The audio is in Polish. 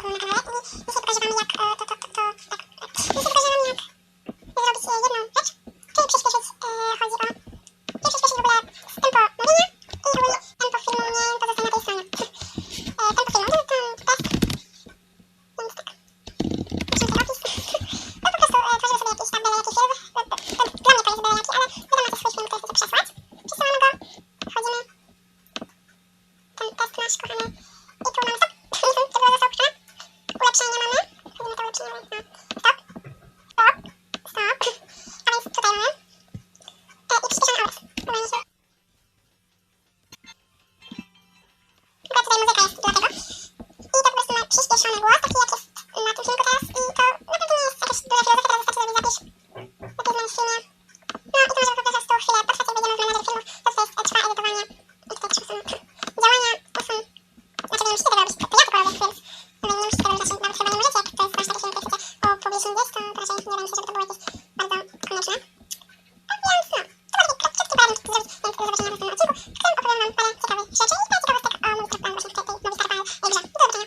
na kanale i dzisiaj pokażę wam jak dzisiaj pokażę wam jak zrobić jedną rzecz, czyli przyspieszyć, chodzi o przyspieszyć w ogóle tempo mówienia i ogólnie tempo filmu nie pozostaje na tej stronie. Tempo filmu, to test, więc tak, piszemy sobie opis, no po prostu tworzymy sobie jakiś tam byle jaki film, dla mnie to jest byle jaki, ale wy macie swój film, który chcecie przesłać, przesyłamy go, wchodzimy, ten test nasz kochany i tu mamy stop, to było zostało puszczone, ulepszenie mamy, wchodzimy to ulepszenie, no, stop, a więc tutaj mamy i przyspieszamy obraz, ogólnie się. Akurat tutaj muzyka jest dlatego i to po prostu ma przyspieszony głos, taki jak jest na tym filmiku teraz i to naprawdę nie jest jakaś duża filozofia, teraz wystarczy sobie zapisz, lepiej zmienić filmie. No i to możemy po prostu chwilę potrwać, jak wejdziemy w menadżer filmów, to tutaj jest, trwa edytowanie i tutaj też są działania, to są, znaczy wy nie musicie tego robić, to ja tylko robię, więc wy nie musicie tego robić, nawet chyba nie możecie, jak to jest wasz taki film, który chcecie opubliczny gdzieś, to raczej nie wydaje mi się, żeby to było jakieś bardzo konieczne. A więc no.